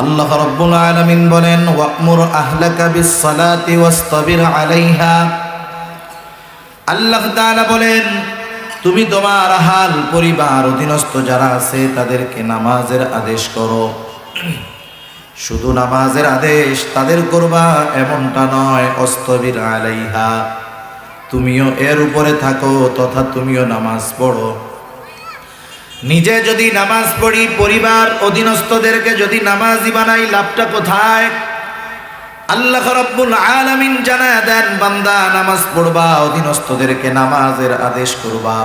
আল্লাহ রাব্বুল আলামিন বলেন, ওয়া'মুর আহলাকা বিস-সালাতি ওয়াসতাবির আলাইহা। আল্লাহ তাআলা বলেন, তুমি তোমার আহাল পরিবার অধীনস্থ যারা আছে তাদেরকে নামাজের আদেশ করো। শুধু নামাজের আদেশ তাদের করবা এমনটা নয়, ওয়াসতাবির আলাইহা, তুমিও এর উপরে থাকো তথা তুমিও নামাজ পড়ো। নিজে যদি নামাজ পড়ি, পরিবার অধীনস্থদেরকে যদি নামাজি বানাই, লাভটা কোথায়? আল্লাহ রাব্বুল আলামিন জানায় দেন, বান্দা নামাজ পড়বা, অধীনস্থদেরকে নামাজের আদেশ করবা।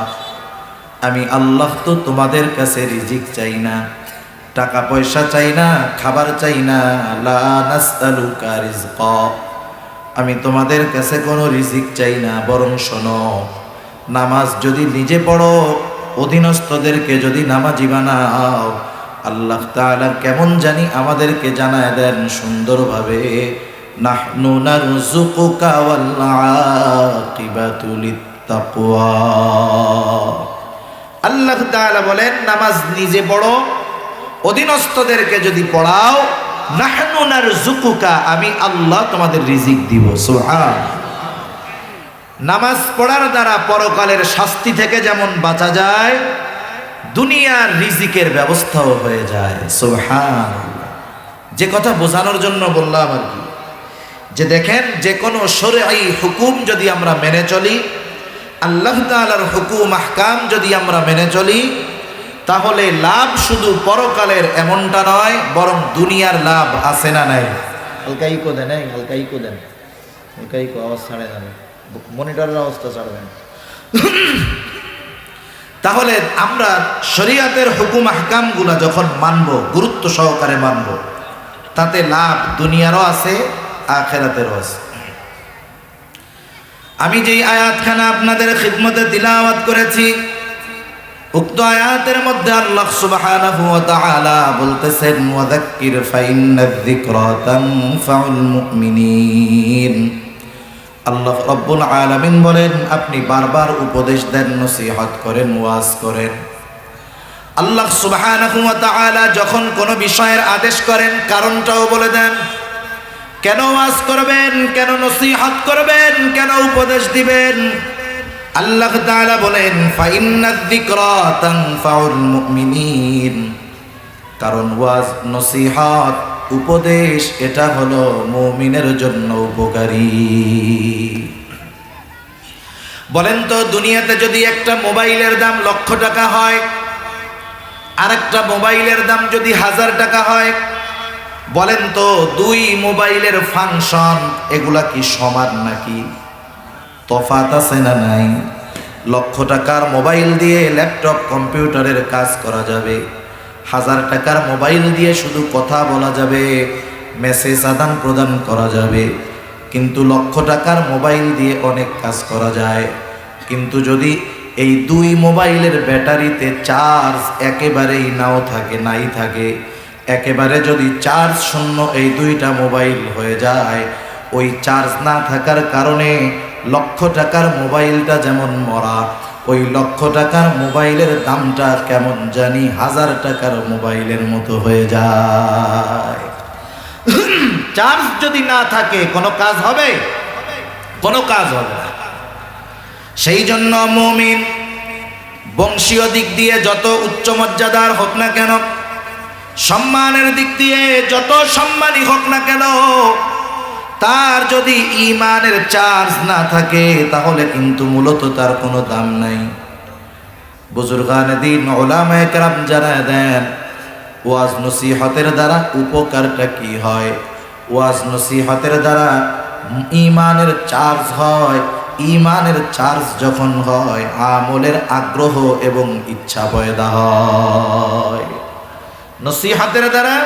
আমি আল্লাহ তো তোমাদের কাছে রিজিক চাই না, টাকা পয়সা চাই না, খাবার চাই না। লা নাসআলুকা রিজকা, আমি তোমাদের কাছে কোনো রিজিক চাই না, বরং শোনো, নামাজ যদি নিজে পড়ো, অধীনস্থদেরকে যদি নামাজি বানাও, আল্লাহ তাআলা কেমন জানি আমাদেরকে জানায় দেন সুন্দরভাবে, নাহনু নারযুকুকা ওয়াল আকিবাতু লিত্তাকওয়া। আল্লাহ তাআলা বলেন, নামাজ নিজে পড়ো, অধীনস্থদেরকে যদি পড়াও, নাহনু নারযুকুকা, আমি আল্লাহ তোমাদের রিজিক দিব। সুবহানাল্লাহ। নামাজ পড়ার দ্বারা পরকালের শাস্তি থেকে যেমন বাঁচা যায়, দুনিয়ার রিজিকের ব্যবস্থাও হয়ে যায়। সুবহানাল্লাহ। যে কথা বোঝানোর জন্য বললাম আর কি, যে দেখেন, যে কোনো শরঈ হুকুম যদি আমরা মেনে চলি, আল্লাহ তাআলার হুকুম আহকাম যদি আমরা মেনে চলি, তাহলে লাভ শুধু পরকালের এমনটা নয়, বরং দুনিয়ার লাভ আছে না নাই? হালকাই কো দেন, হালকাই কো দেন, হালকাই কো, আওয়াজ ছাড়ে না, মনিটরের অবস্থা ছাড়বেন। তাহলে আমরা শরীয়তের হুকুম আহকামগুলা যখন মানব, গুরুত্ব সহকারে মানব, তাতে লাভ দুনিয়ারও আছে, আখিরাতেরও আছে। আমি যেই আয়াতখানা আপনাদের খিদমতে তিলাওয়াত করেছি, উক্ত আয়াতের মধ্যে আল্লাহ সুবহানাহু ওয়া তাআলা বলতেছেন, ওয়াযাক্কির ফাইন্নায যিকরা তানফাউল মুমিনিন। আল্লাহ রাব্বুল আলামিন বলেন, আপনি বারবার উপদেশ দেন, নসিহত করেন, ওয়াজ করেন। আল্লাহ সুবহানাহু ওয়া তাআলা যখন কোনো বিষয়ের আদেশ করেন, কারণটাও বলে দেন। কেন ওয়াজ করবেন, কেন নসিহত করবেন, কেন উপদেশ দিবেন? আল্লাহ তাআলা বলেন, ফাইন্নায যিকরা তানফাউল মুমিনিন, কারণ ওয়াজ, নসিহত, উপদেশ এটা হলো মুমিনের জন্য উপকারী। বলেন তো, দুনিয়াতে যদি একটা মোবাইলের দাম লক্ষ টাকা হয়, আর একটা মোবাইলের দাম যদি 1000 টাকা হয়, বলেন তো দুই মোবাইলের ফাংশন এগুলা কি সমান নাকি? তফাৎ আছে না নাই? লক্ষ টাকার মোবাইল দিয়ে ল্যাপটপ কম্পিউটারের কাজ করা যাবে, 1000 টাকার মোবাইল দিয়ে শুধু কথা বলা যাবে, মেসেজ আদান প্রদান করা যাবে। কিন্তু লক্ষ টাকার মোবাইল দিয়ে অনেক কাজ করা যায়। কিন্তু যদি এই দুই মোবাইলের ব্যাটারিতে চার্জ একেবারেই নাও থাকে, নাই থাকে, একেবারে যদি চার্জ শূন্য এই দুইটা মোবাইল হয়ে যায়, ওই চার্জ না থাকার কারণে লক্ষ টাকার মোবাইলটা যেমন মরা, ওই লক্ষ টাকার মোবাইলের দামটা কেমন জানি 1000 টাকার মোবাইলের মতো হয়ে যায়। চার্জ যদি না থাকে কোনো কাজ হবে? কোনো কাজ হবে না। সেই জন্য মুমিন বংশীয় দিক দিয়ে যত উচ্চ মর্যাদার হোক না কেন, সম্মানের দিক দিয়ে যত সম্মানী হোক না কেন, তার যদি ঈমানের চার্জ না থাকে, তাহলে কিন্তু মূলত তার কোনো দাম নাই। বুজুর্গানে দ্বীন উলামায়ে কেরাম জানায় দেন, ওয়াজ নসিহতের দ্বারা উপকারটা কি হয়? ওয়াজ নসিহতের দ্বারা ঈমানের চার্জ হয়। ঈমানের চার্জ যখন হয়, আমলের আগ্রহ এবং ইচ্ছা পয়দা হয়। নসিহতের দ্বারা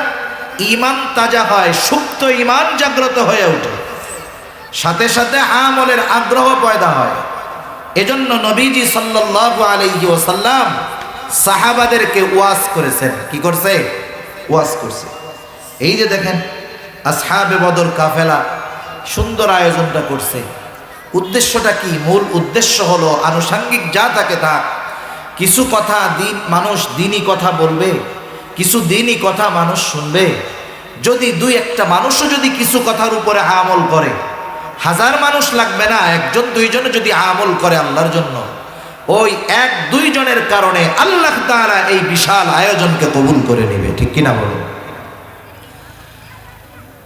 ঈমান তাজা হয়, সুপ্ত ঈমান জাগ্রত হয়ে ওঠে, সাথে সাথে আমলের আগ্রহ পয়দা হয়। এজন্য নবীজি সাল্লাল্লাহু আলাইহি ওয়াসাল্লাম সাহাবাদেরকে ওয়াজ করেছেন। কি করছে? ওয়াজ করছে। এই যে দেখেন, আসহাবে বদর কাফেলা সুন্দর আয়োজনটা করছে। উদ্দেশ্যটা কি? মূল উদ্দেশ্য হলো, আনুষঙ্গিক যা থাকে তা, কিছু কথা মানুষ দিনই কথা বলবে, কিছু দিনই কথা মানুষ শুনবে, যদি দুই একটা মানুষও যদি কিছু কথার উপরে আমল করে, হাজার মানুষ লাগবে না, একজন দুইজনে যদি আমল করে আল্লাহর জন্য, ওই এক দুইজনের কারণে আল্লাহ তাআলা এই বিশাল আয়োজনকে কবুল করে নেবে। ঠিক কিনা বলো?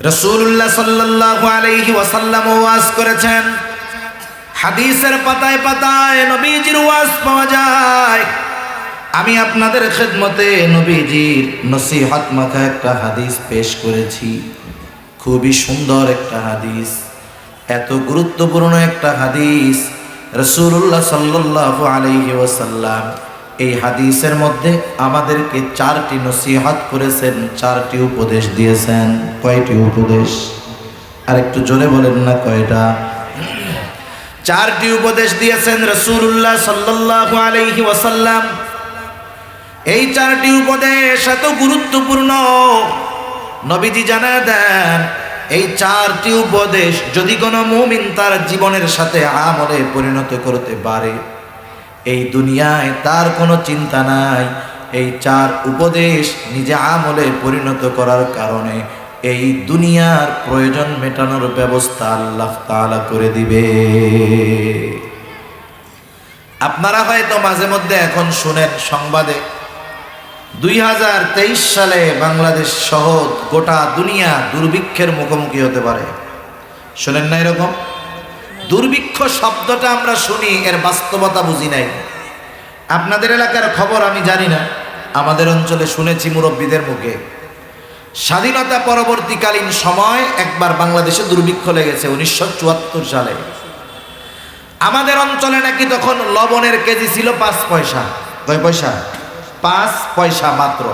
রাসূলুল্লাহ সাল্লাল্লাহু আলাইহি ওয়াসাল্লাম ওয়াজ করেছেন, হাদিসের পাতায় পাতায় নবীজির ওয়াজ পাওয়া যায়। আমি আপনাদের খেদমতে নবীজির নসিহত মাখা একটা হাদিস পেশ করেছি। খুবই সুন্দর একটা হাদিস, এত গুরুত্বপূর্ণ একটা হাদিস। রাসূলুল্লাহ সাল্লাল্লাহু আলাইহি ওয়াসাল্লাম এই হাদিসের মধ্যে আমাদেরকে 4টি নসিহত করেছেন, 4টি উপদেশ দিয়েছেন। কয়টি উপদেশ? আর একটু জোরে বলেন না, কয়টা? 4টি উপদেশ দিয়েছেন রাসূলুল্লাহ সাল্লাল্লাহু আলাইহি ওয়াসাল্লাম। এই 4টি উপদেশ এত গুরুত্বপূর্ণ, নবীজি জানায় দেন এই 4টি উপদেশ যদি কোনো মুমিন তার জীবনের সাথে আমলে পরিণত করতে পারে, এই দুনিয়ায় তার কোনো চিন্তা নাই। এই 4 উপদেশ নিজে আমলে পরিণত করার কারণে এই দুনিয়ার প্রয়োজন মেটানোর ব্যবস্থা আল্লাহ তাআলা করে দিবে। আপনারা হয়তো মাঝে মধ্যে এখন শুনেন সংবাদে 2023 সালে বাংলাদেশ সহ গোটা দুনিয়া দুর্ভিক্ষের মুখোমুখি হতে পারে। শোনেন না এরকম? দুর্ভিক্ষ শব্দটা আমরা শুনি, এর বাস্তবতা বুঝি নাই। আপনাদের এলাকার খবর আমি জানি না, আমাদের অঞ্চলে শুনেছি মুরব্বীদের মুখে, স্বাধীনতা পরবর্তীকালীন সময় একবার বাংলাদেশে দুর্ভিক্ষ লেগেছে 1974 সালে। আমাদের অঞ্চলে নাকি তখন লবণের কেজি ছিল 5 পয়সা। কয় পয়সা? 5 পয়সা মাত্র।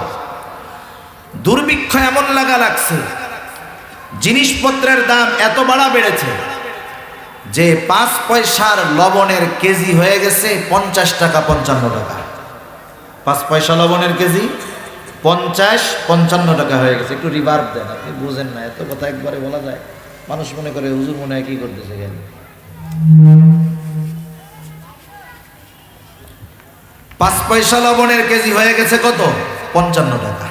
দুর্ভিক্ষ এমন লাগছে, জিনিসপত্রের দাম এত বাড়া বেড়েছে যে 5 পয়সার লবণের কেজি হয়ে গেছে 50 টাকা 55 টাকা। 5 পয়সা লবণের কেজি 50-55 টাকা হয়ে গেছে। একটু রিভার্ব দেন, আপনি বুঝেন না, এত কথা একবারে বলা যায়? মানুষ মনে করে হুজুর মনে হয় কি করতেছে কেন। 5 পয়সা লবণের কেজি হয়ে গেছে কত? 55 টাকা।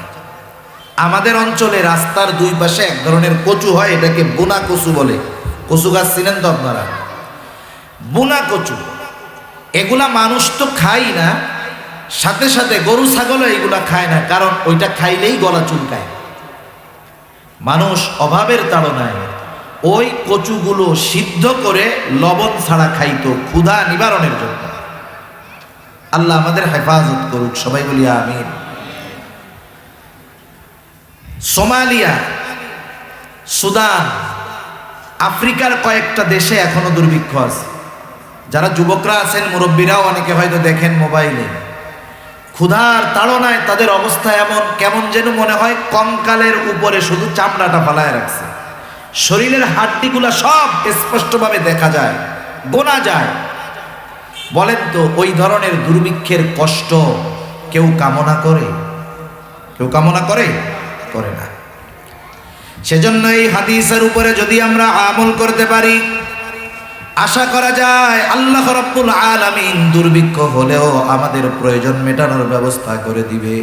আমাদের অঞ্চলে রাস্তার 2 পাশে এক ধরনের কচু হয়, এটাকে বুনা কচু বলে। কচু গাছ চিনেন তো আপনারা? বুনা কচু, এগুলা মানুষ তো খাই না, সাথে সাথে গরু ছাগলও এগুলা খায় না, কারণ ওইটা খাইলেই গলা চুলকায়। মানুষ অভাবের তাড়নায় ওই কচুগুলো সিদ্ধ করে লবণ ছাড়া খাইতো ক্ষুধা নিবারণের জন্য। আল্লাহ আমাদের হেফাজত করুক, সবাই বলি আমিন। সোমালিয়া, সুদান, আফ্রিকার কয়েকটা দেশে এখনো দুর্ভিক্ষ আছে। যারা যুবকরা আছেন, মুরব্বীরাও অনেকে হয়তো দেখেন মোবাইলে, ক্ষুধার তাড়নায় তাদের অবস্থা এমন, কেমন যেন মনে হয় কঙ্কালের উপরে শুধু চামড়াটা ফালায় রাখছে, শরীরের হাড্ডিগুলা সব স্পষ্টভাবে দেখা যায়, গোনা যায়। বলেন তো ওই ধরনের দুর্ভিক্ষের কষ্ট কেউ কামনা করে? কেউ কামনা করে? করে না। সেজন্য এই হাদিসের উপরে যদি আমরা আমল করতে পারি, আশা করা যায় আল্লাহ রাব্বুল আলামিন দুর্ভিক্ষ হলেও আমাদের প্রয়োজন মেটানোর ব্যবস্থা করে দিবে।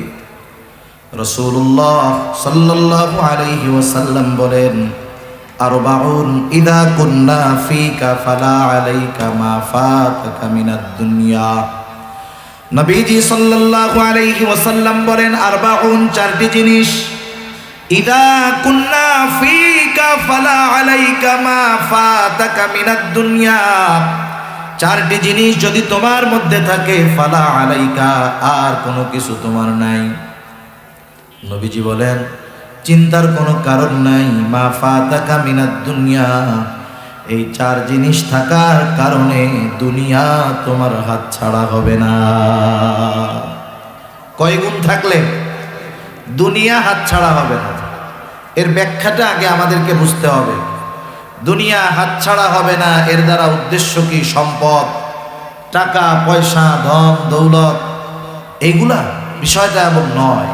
রাসূলুল্লাহ সাল্লাল্লাহু আলাইহি ওয়াসাল্লাম বলেন, আরবাউন ইদা কুন্না ফিকা ফালা আলাইকা মা ফাতাকা মিনাদ দুনিয়া। নবীজি সাল্লাল্লাহু আলাইহি ওয়াসাল্লাম বলেন, আরবাউন 4টি জিনিস, ইদা কুন্না ফিকা ফালা আলাইকা মা ফাতাকা মিনাদ দুনিয়া, 4টি জিনিস যদি তোমার মধ্যে থাকে, ফালা আলাইকা, আর কোনো কিছু তোমার নাই। নবীজি বলেন, চিন্তার কোনো কারণ নাই, মা ফাতাকা মিনাদ দুনিয়া, এই 4 জিনিস থাকার কারণে দুনিয়া তোমার হাত ছাড়া হবে না। কয় গুণ থাকলে দুনিয়া হাত ছাড়া হবে না? এর ব্যাখ্যাটা আগে আমাদেরকে বুঝতে হবে। দুনিয়া হাত ছাড়া হবে না, এর দ্বারা উদ্দেশ্য কি? সম্পদ, টাকা পয়সা, ধন দৌলত, এইগুলা বিষয়টা এমন নয়।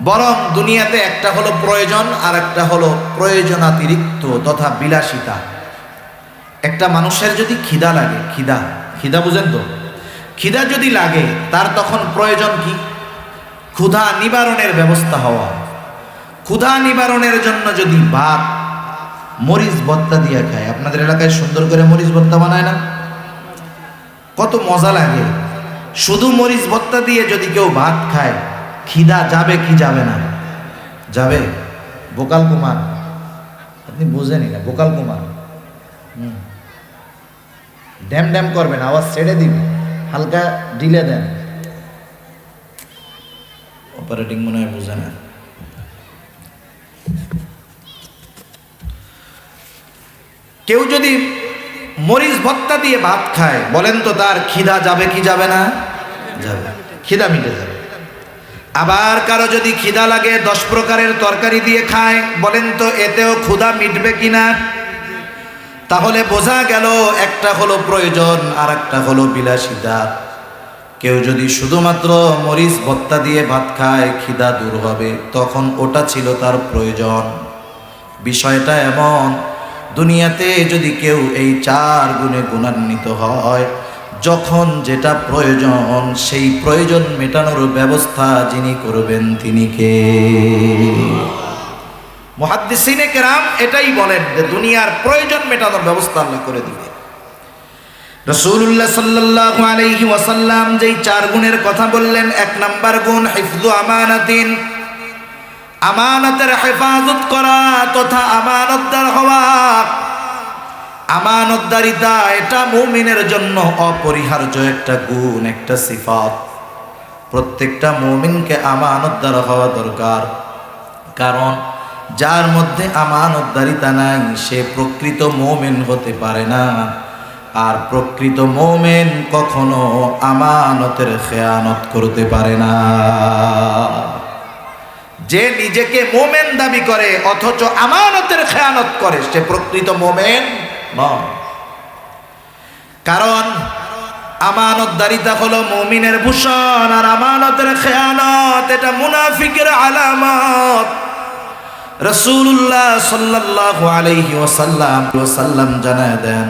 বরং দুনিয়াতে একটা হলো প্রয়োজন, আর একটা হলো প্রয়োজনাতিরিক্ত তথা বিলাসিতা। একটা মানুষের যদি খিদা লাগে, খিদা বুঝেন তো? খিদা যদি লাগে, তার তখন প্রয়োজন কি? ক্ষুধা নিবারণের ব্যবস্থা হওয়া। ক্ষুধা নিবারণের জন্য যদি ভাত মরিচ ভর্তা দিয়ে খায়, আপনাদের এলাকায় সুন্দর করে মরিচ ভর্তা বানায় না? কত মজা লাগে। শুধু মরিচ ভর্তা দিয়ে যদি কেউ ভাত খায়, খিদা যাবে কি যাবে না? যাবে। বোকাল কুমার, আপনি বুঝেনি না, বোকাল কুমার ড্যাম ড্যাম করবেন, আওয়াজ ছেড়ে দিবে, হালকা ঢিলে দেন। অপারেটিং মনে হয় বুঝে না। কেউ যদি মরিচ ভর্তা দিয়ে ভাত খায়, বলেন তো তার খিদা যাবে কি যাবে না? যাবে, খিদা মিটে যাবে। আবার কারো যদি খিদা লাগে 10 প্রকারের তরকারি দিয়ে খায়, বলেন তো এতেও ক্ষুধা মিটবে কিনা? তাহলে বোঝা গেল একটা হলো প্রয়োজন আর একটা হলো বিলাসিতা। কেউ যদি শুধুমাত্র মরিচ ভর্তা দিয়ে ভাত খায়, খিদা দূর হবে, তখন ওটা ছিল তার প্রয়োজন। বিষয়টা এমন, দুনিয়াতে যদি কেউ এই 4 গুণে গুণান্বিত হয়, যখন যেটা প্রয়োজন সেই প্রয়োজন মেটানোর ব্যবস্থা যিনি করবেন তিনি কে? মুহাদ্দিসিনে কেরাম এটাই বলেন যে দুনিয়ার প্রয়োজন মেটানোর ব্যবস্থা আল্লাহ করে দিবে। রাসূলুল্লাহ সাল্লাল্লাহু আলাইহি ওয়াসাল্লাম যেই 4 গুণের কথা বললেন, 1 নাম্বার গুণ হিফযু আমানাতিন, আমানতের হেফাজত করা তথা আমানতদার হওয়া। আমানতদারিতা এটা মুমিনের জন্য অপরিহার্য একটা গুণ, একটা সিফাত। প্রত্যেকটা মুমিনকে আমানতদার হওয়া দরকার, কারণ যার মধ্যে আমানতদারিতা নাই সে প্রকৃত মুমিন হতে পারে না। আর প্রকৃত মুমিন কখনো আমানতের খেয়ানত করতে পারে না। যে নিজেকে মুমিন দাবি করে অথচ আমানতের খেয়ানত করে, সে প্রকৃত মুমিন নয়। কারণ আমানতদারিতা হলো মুমিনের ভূষণ, আর আমানতের খেয়ানত এটা মুনাফিকের আলামত। রাসূলুল্লাহ সাল্লাল্লাহু আলাইহি ওয়াসাল্লাম জানায় দেন,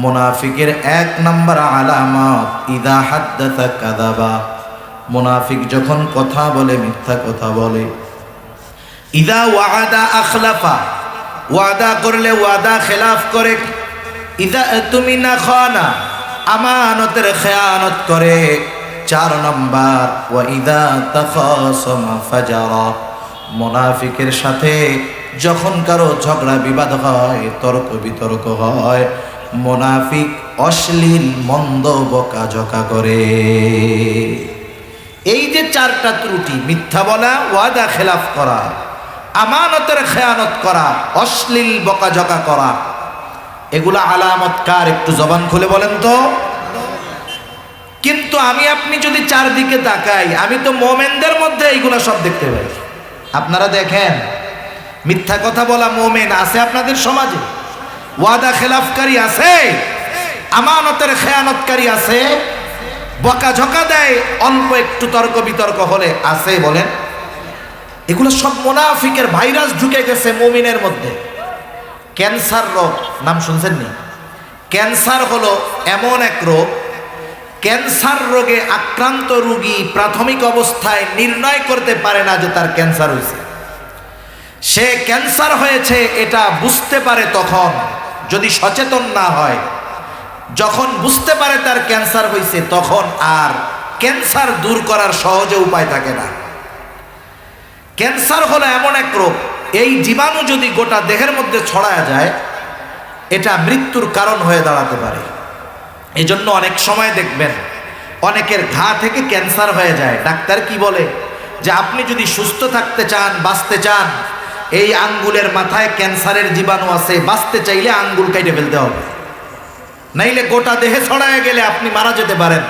মুনাফিকের 1 নাম্বার আলামত ইদা হাদ্দাসা কাযাবা। মুনাফিক যখন কথা বলে মিথ্যা কথা বলে। ইদা ওয়াদা আখলাফা, ওয়াদা করলে ওয়াদা খেলাফ করে। ইদা তুমিনা খানা, আমানতের খেয়ানত করে। 4 নাম্বার ওয়া ইদা তাখাসামা ফাজারা। মুনাফিকের সাথে যখন কারো ঝগড়া বিবাদ হয়, তর্ক বিতর্ক হয়, মুনাফিক অশ্লীল মন্দ বকাঝকা করে। এই যে 4টা ত্রুটি, মিথ্যা বলা, ওয়াদা খেলাফ করা, আমানতের খেয়ানত করা, অশ্লীল বকাঝকা করা, এগুলা আলামত কার? একটু জবান খুলে বলেন তো। কিন্তু আমি আপনি যদি চারদিকে তাকাই, আমি তো মুমিনদের মধ্যে এইগুলা সব দেখতে পাই। আপনারা দেখেন, মিথ্যা কথা বলা মুমিন আছে আপনাদের সমাজে? ওয়াদা খেলাফকারী আছে? আমানতের খেয়ানতকারী আছে? বকাঝকা দেয় অল্প একটু তর্ক বিতর্ক হলে আছে? বলেন। এগুলো সব মুনাফিকের ভাইরাস ঢুকে গেছে মুমিনের মধ্যে। ক্যান্সার রোগ নাম শুনছেন নি? ক্যান্সার হলো এমন এক রোগ, ক্যান্সার রোগে আক্রান্ত রোগী প্রাথমিক অবস্থায় নির্ণয় করতে পারে না যে তার ক্যান্সার হয়েছে। সে ক্যান্সার হয়েছে এটা বুঝতে পারে তখন, যদি সচেতন না হয়। যখন বুঝতে পারে তার ক্যান্সার হয়েছে, তখন আর ক্যান্সার দূর করার সহজে উপায় থাকে না। ক্যান্সার হলো এমন এক রোগ, এই জীবাণু যদি গোটা দেহের মধ্যে ছড়ায় যায়, এটা মৃত্যুর কারণ হয়ে দাঁড়াতে পারে। এই জন্য অনেক সময় দেখবেন অনেকের ঘা থেকে ক্যান্সার হয়ে যায়। ডাক্তার কি বলে যে আপনি যদি সুস্থ থাকতে চান, বাঁচতে চান, এই আঙ্গুলের মাথায় ক্যান্সারের জীবাণু আছে, বাঁচতে চাইলে আঙ্গুল কেটে ফেলতে হবে, নাইলে গোটা দেহে ছড়ায় গেলে আপনি মারা যেতে পারেন।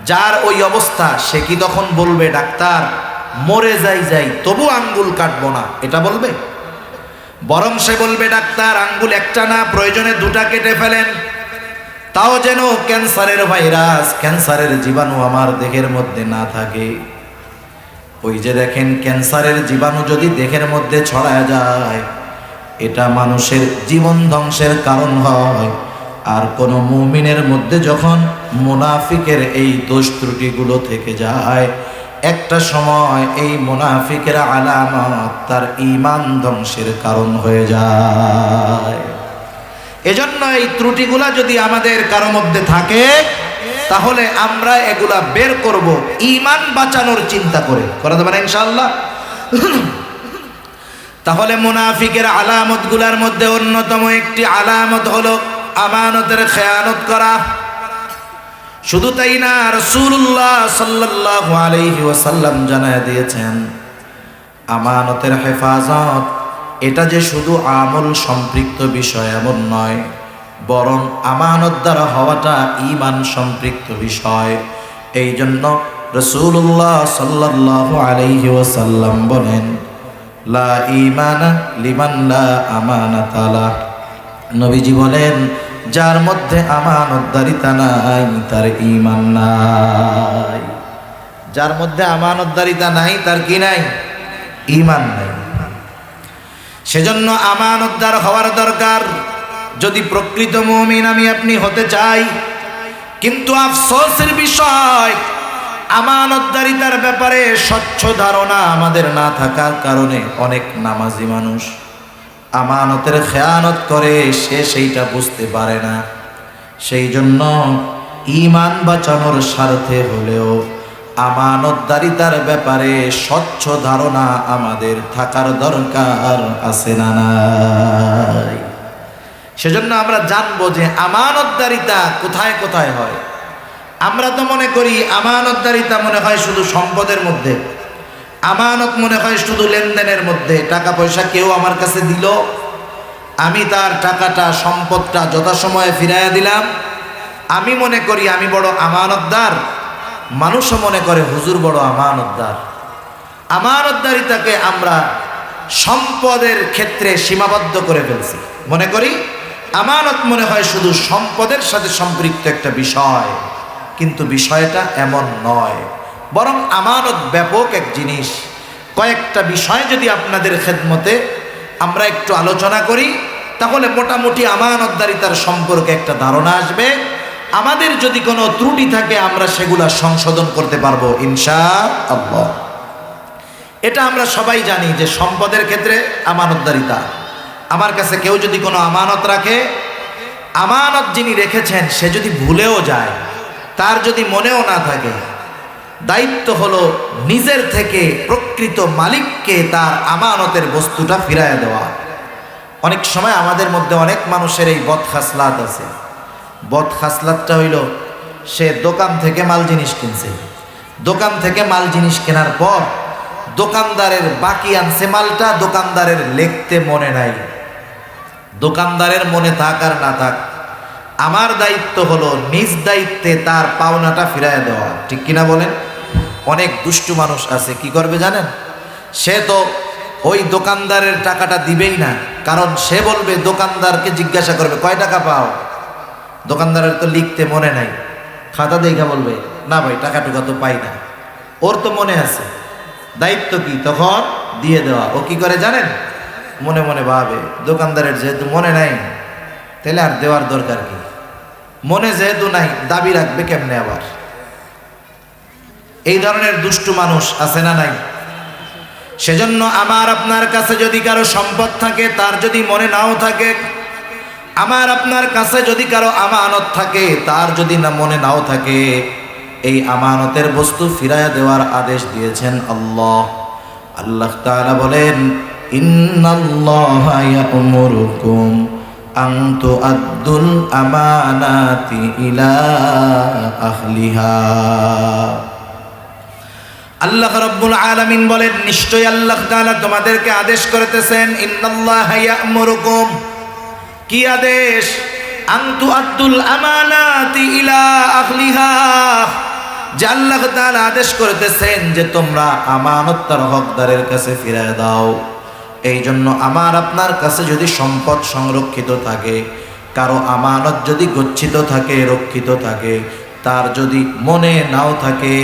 যার ওই অবস্থা, সে কি তখন বলবে ডাক্তার মরে যাই তবু আঙ্গুল কাটবো না? এটা বলবে? বরং সে বলবে ডাক্তার আঙ্গুল একটা না, প্রয়োজনে 2টা কেটে ফেলেন, তাও যেন ক্যান্সারের ভাইরাস, ক্যান্সারের জীবাণু আমার দেহের মধ্যে না থাকে। ওই যে দেখেন, ক্যান্সারের জীবাণু যদি দেহের মধ্যে ছড়ায় যায়, এটা মানুষের জীবন ধ্বংসের কারণ হয়। আর কোন মুমিনের মধ্যে যখন মুনাফিকের এই দোষ ত্রুটিগুলো থেকে যায়, একটা সময় এই মুনাফিকের আলামত তার ঈমান ধ্বংসের কারণ হয়ে যায়। এজন্য এই ত্রুটিগুলা যদি আমাদের কারো মধ্যে থাকে তাহলে আমরা এগুলা বের করব ঈমান বাঁচানোর চিন্তা করে। করা যাবে না ইনশাআল্লাহ? তাহলে মুনাফিকের আলামতগুলোর মধ্যে অন্যতম একটি আলামত হলো আমানতের খেয়ানত করা। শুধু তাই না, রাসূলুল্লাহ সাল্লাল্লাহু আলাইহি ওয়াসাল্লাম জানায় দিয়েছেন আমানতের হেফাজত এটা যে শুধু আমল সম্পৃক্ত বিষয় এমন নয়, বরং আমানত দ্বারা হওয়াটা ঈমান সম্পৃক্ত বিষয়। এই জন্য রাসূলুল্লাহ সাল্লাল্লাহু আলাইহি ওয়াসাল্লাম বলেন, লা ঈমানা লিমান লা আমানাতা লাহ। নবীজি বলেন, যার মধ্যে আমানতদারিতা নাই তার ঈমান নাই। যার মধ্যে আমানতদারিতা নাই তার কি নাই? ঈমান নাই। সেজন্য আমানতদার হওয়ার দরকার যদি প্রকৃত মুমিন আমি আপনি হতে চাই। কিন্তু আফসোসের বিষয়, আমানতদারিতার ব্যাপারে স্বচ্ছ ধারণা আমাদের না থাকার কারণে অনেক নামাজি মানুষ আমানতের খেয়ানত করে, সে সেইটা বুঝতে পারে না। সেই জন্য ঈমান বাঁচানোর স্বার্থে হলেও আমানতদারিতার ব্যাপারে স্বচ্ছ ধারণা আমাদের থাকার দরকার আছে না নাই? সেজন্য আমরা জানবো যে আমানতদারিতা কোথায় কোথায় হয়। আমরা তো মনে করি আমানতদারিতা মনে হয় শুধু সম্পদের মধ্যে, আমানত মনে হয় শুধু লেনদেনের মধ্যে। টাকা পয়সা কেউ আমার কাছে দিল, আমি তার টাকাটা সম্পদটা যথাসময়ে ফিরাইয়া দিলাম, আমি মনে করি আমি বড় আমানতদার। মানুষও মনে করে হুজুর বড় আমানতদার। আমানতদারিতাকে আমরা সম্পদের ক্ষেত্রে সীমাবদ্ধ করে ফেলছি। মনে করি আমানত মনে হয় শুধু সম্পদের সাথে সম্পৃক্ত একটা বিষয়, কিন্তু বিষয়টা এমন নয়। বরং আমানত ব্যাপক এক জিনিস। কয়েকটা বিষয় যদি আপনাদের খেদমতে আমরা একটু আলোচনা করি তাহলে মোটামুটি আমানতদারিতার সম্পর্কে একটা ধারণা আসবে। আমাদের যদি কোনো ত্রুটি থাকে আমরা সেগুলা সংশোধন করতে পারবো ইনশাআল্লাহ। এটা আমরা সবাই জানি যে সম্পদের ক্ষেত্রে আমানতদারিতা। আমার কাছে কেউ যদি কোনো আমানত রাখে, আমানত যিনি রেখেছেন সে যদি ভুলেও যায়, তার যদি মনেও না থাকে, দায়িত্ব হলো নিজের থেকে প্রকৃত মালিককে তার আমানতের বস্তুটা ফিরায় দেওয়া। অনেক সময় আমাদের মধ্যে অনেক মানুষের এই বদখাসলাত আছে। বদখাসলাতটা হইল সে দোকান থেকে মাল জিনিস কিনছে, দোকান থেকে মাল জিনিস কেনার পর দোকানদারের বাকি আনছে মালটা, দোকানদারের লিখতে মনে নাই। দোকানদারের মনে থাক আর না থাক, আমার দায়িত্ব হলো নিজ দায়িত্বে তার পাওনাটা ফিরায় দেওয়া। ঠিক কিনা বলেন? অনেক দুষ্টু মানুষ আছে, কি করবে জানেন? সে তো ওই দোকানদারের টাকাটা দিবেই না, কারণ সে বলবে, দোকানদারকে জিজ্ঞাসা করবে কয় টাকা পাও, দোকানদারের তো লিখতে মনে নাই, খাতা দেখা বলবে না ভাই টাকা টুকা তো পাই না। ওর তো মনে আছে, দায়িত্ব কি তখন দিয়ে দেওয়া। ও কি করে জানেন? মনে মনে ভাবে দোকানদারের যেহেতু মনে নাই তাহলে আর দেওয়ার দরকার কি, মনে যেহেতু নাই দাবি রাখবে কেমনে আবার। এই ধরনের দুষ্টু মানুষ আছে না নাই? সেজন্য আমার আপনার কাছে যদি কারো সম্পদ থাকে, তার যদি মনে নাও থাকে, আমার আপনার কাছে যদি কারো আমানত থাকে, তার যদি না মনে নাও থাকে, এই আমানতের বস্তু ফিরায়া দেওয়ার আদেশ দিয়েছেন আল্লাহ। আল্লাহ তাআলা বলেন, ইন্নাল্লাহা ইয়া'মুরুকুম আন তুআদ্দুল আমানাতি ইলা আহলিহা। আল্লাহ রাব্বুল আলামিন বলেন, নিশ্চয়ই আল্লাহ তাআলা তোমাদেরকে আদেশ করতেছেন, ইন্নাল্লাহা ইয়া'মুরুকুম, কি আদেশ? আন তুআদ্দুল আমানাতি ইলা আহলিহা, যে আল্লাহ তাআলা আদেশ করতেছেন যে তোমরা আমানত তার হকদারের কাছে ফিরিয়ে দাও। এই জন্য আমার আপনার কাছে যদি সম্পদ সংরক্ষিত থাকে, কারো আমানত যদি গচ্ছিত থাকে, রক্ষিত থাকে, তার যদি মনে নাও থাকে,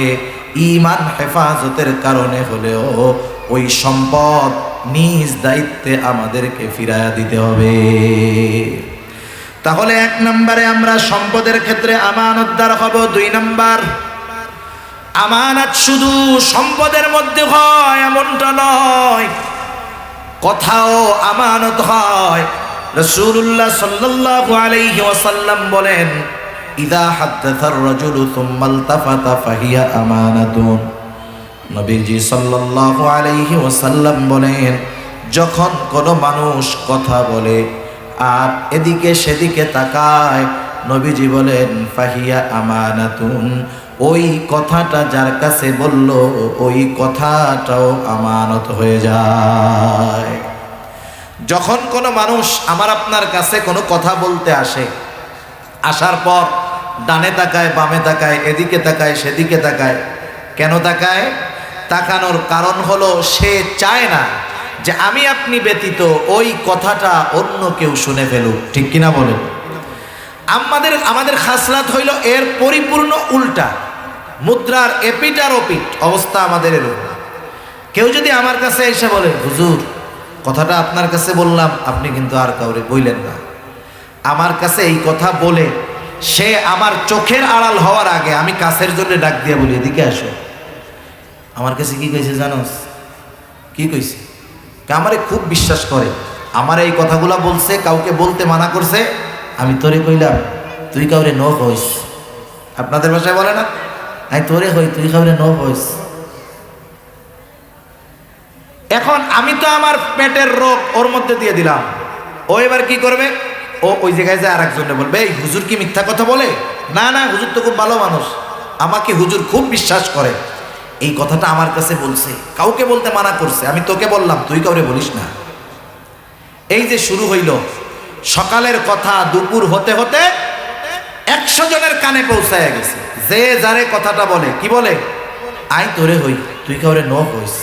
ঈমান হেফাজতের কারণে হলেও ওই সম্পদ নিজ দায়িত্বে আমাদেরকে ফিরাইয়া দিতে হবে। তাহলে এক নম্বরে আমরা সম্পদের ক্ষেত্রে আমানতদার হব। দুই নম্বর, আমানত শুধু সম্পদের মধ্যে হয় এমনটা নয়, কথাও আমানত হয়। রাসূলুল্লাহ সাল্লাল্লাহু আলাইহি ওয়াসাল্লাম বলেন, ইযা হাদাসার রাজুলু সুম্মা ইলতাফাতা ফাহিয়া আমানাতুন। নবীজি সাল্লাল্লাহু আলাইহি ওয়াসাল্লাম বলেন, যখন কোনো মানুষ কথা বলে আর এদিকে সেদিকে তাকায়, নবীজি বলেন ফাহিয়া আমানাতুন, ওই কথাটা যার কাছে বলল ওই কথাটাও আমানত হয়ে যায়। যখন কোনো মানুষ আমার আপনার কাছে কোনো কথা বলতে আসে, আসার পর ডানে তাকায় বামে তাকায় এদিকে তাকায় সেদিকে তাকায়, কেন তাকায়? তাকানোর কারণ হলো সে চায় না যে আমি আপনি ব্যতীত ওই কথাটা অন্য কেউ শুনে ফেলুক। ঠিক কিনা বলেন? আমাদের খাসলাত হইল এর পরিপূর্ণ উল্টা, মুদ্রার এপিট আর ওপিট অবস্থা আমাদের এরকম। কেউ যদি আমার কাছে এসে বলে, হুজুর কথাটা আপনার কাছে বললাম, আপনি কিন্তু আর কাউরে বললেন না। আমার কাছে এই কথা বলে সে আমার চোখের আড়াল হওয়ার আগে আমি কাছের জন্য ডাক দিয়ে বলি, এদিকে আসো। আমার কাছে কি কইছে জানোস? কি কইছে? আমারে খুব বিশ্বাস করে, আমার এই কথাগুলা বলছে, কাউকে বলতে মানা করছে, আমি তোরে কইলাম তুই কাউরে ন কইস। আপনাদের ভাষায় বলে না, আমি তোরে কই তুই কাউরে ন কইস। এখন আমি তো আমার পেটের রোগ ওর মধ্যে দিয়ে দিলাম, ও এবার কি করবে? ও ওই জায়গায় যায় আর একজনে বলবে, এই হুজুর কি মিথ্যা কথা বলে? না না, হুজুর তো খুব ভালো মানুষ, আমাকে হুজুর খুব বিশ্বাস করে, এই কথাটা আমার কাছে বলছে, কাউকে বলতে মানা করছে, আমি তোকে বললাম তুই কাউরে বলিস না। এই যে শুরু হইল, সকালের কথা দুপুর হতে হতে 100 জনের কানে পৌঁছায় গেছে। যে যারে কথাটা বলে কি বলে, আই তোরে হই তুই কাউরে ন হইস,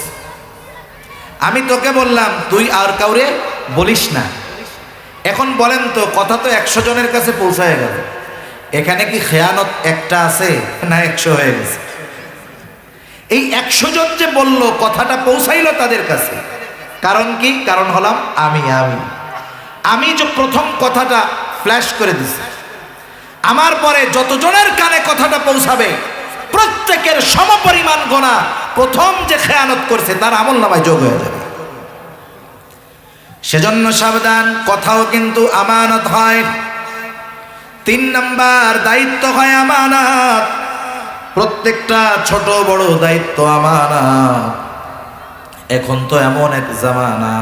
আমি তোকে বললাম তুই আর কাউরে বলিস না। এখন বলেন তো, কথা তো 100 জনের কাছে পৌঁছায় গেল, এখানে কি খেয়ানত একটা আছে না 100 হয়ে গেছে? এই 100 জন যে বলল, কথাটা পৌঁছাইল তাদের কাছে, কারণ কি? কারণ হলাম আমি যে প্রথম কথাটা ফ্ল্যাশ করে দিছি, আমার পরে যতজনের কানে কথাটা পৌঁছাবে প্রত্যেকের সমপরিমাণ গোনা প্রথম যে খেয়ানত করছে তার আমলনামায় যোগ হয়ে যাবে। সেজন্য সাবধান, কথাও কিন্তু আমানত হয়। 3 নাম্বার দায়িত্ব হয় আমানত। প্রত্যেকটা ছোট বড় দায়িত্ব আমানত। এখন তো এমন এক জামানা,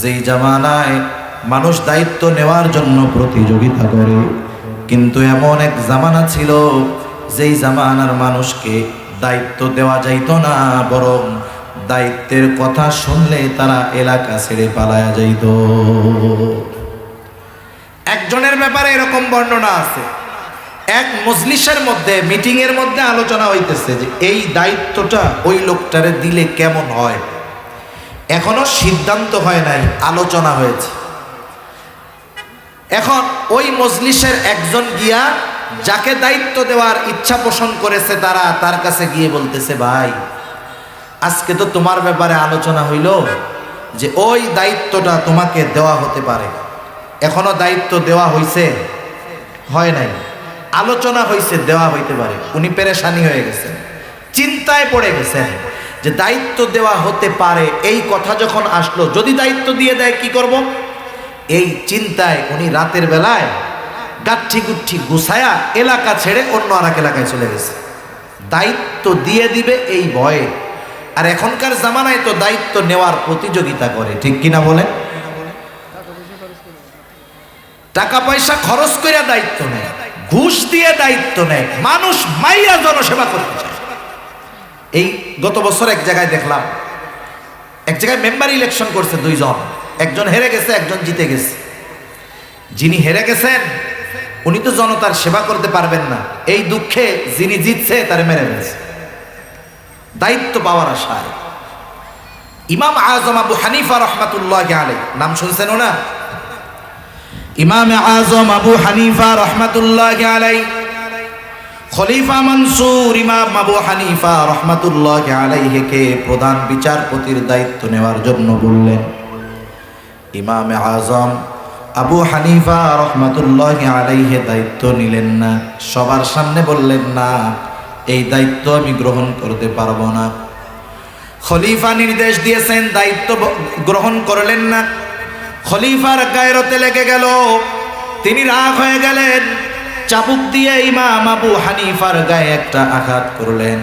যেই জামানায় মানুষ দায়িত্ব নেওয়ার জন্য প্রতিযোগিতা করে, কিন্তু এমন এক জামানা ছিল যেই জামানার মানুষকে দায়িত্ব দেওয়া যাইত না, বরং দায়িত্বের কথা শুনলে তারা এলাকা ছেড়ে পালায়া যাইত। একজনের ব্যাপারে এরকম বর্ণনা আছে, এক মজলিসের মধ্যে মিটিং এর মধ্যে আলোচনা হইতেছে যে এই দায়িত্বটা ওই লোকটারে দিলে কেমন হয়। এখনো সিদ্ধান্ত হয় নাই, আলোচনা হয়েছে। এখন ওই মজলিসের একজন গিয়া যাকে দায়িত্ব দেওয়ার ইচ্ছা পোষণ করেছে তার কাছে গিয়ে বলতেছে, ভাই আজকে তো তোমার ব্যাপারে আলোচনা হইল যে ওই দায়িত্বটা তোমাকে দেওয়া হতে পারে, এখনো দায়িত্ব দেওয়া হইছে? হয় নাই, আলোচনা হইছে দেওয়া হইতে পারে। উনি পেরেশানি হয়ে গেছেন, চিন্তায় পড়ে গেছেন যে দায়িত্ব দেওয়া হতে পারে, এই কথা যখন আসলো, যদি দায়িত্ব দিয়ে দেয় কি করব? এই চিন্তায় উনি রাতের বেলায় গাঠি গুঠি গুছায়া এলাকা ছেড়ে অন্য আর এক এলাকায় চলে গেছে, দায়িত্ব দিয়ে দিবে এই ভয়ে। আর এখনকার জামানায় তো দায়িত্ব নেওয়ার প্রতিযোগিতা করে, ঠিক কিনা বলেন? টাকা পয়সা খরচ করে দায়িত্ব নেয়, ঘুষ দিয়ে দায়িত্ব নেয়, মানুষ মাইয়া জনসেবা করতে চায়। এই গত বছর এক জায়গায় দেখলাম, এক জায়গায় মেম্বার ইলেকশন করছে 2 জন, একজন হেরে গেছে একজন জিতে গেছে। যিনি হেরে গেছেন উনি তো জনতার সেবা করতে পারবেন না, এই দুঃখে যিনি জিতছে তারে মেরে ফেলছে দায়িত্ব পাওয়ার আশায়। ইমাম আজম আবু হানিফা রহমাতুল্লাহি আলাইহি, নাম শুনছেন না? ইমাম আজম আবু হানিফা রহমাতুল্লাহি আলাইহি, খলিফা মনসুর ইমাম আবু হানিফা রহমাতুল্লাহি আলাইহিকে প্রধান বিচারপতির দায়িত্ব নেওয়ার জন্য বললেন। ইমাম আজম আবু হানিফা রহমাতুল্লাহি আলাইহি দায়িত্ব নিলেন না, সবার সামনে বললেন না এই দায়িত্ব আমি গ্রহণ করতে পারবো না। খলিফা নির্দেশ দিয়েছেন, দায়িত্ব গ্রহণ করলেন না। খলিফার গায়রতে লেগে গেল, তিনি রাগ হয়ে গেলেন, চাবুক দিয়ে ইমাম আবু হানিফার গায়ে একটা আঘাত করলেন।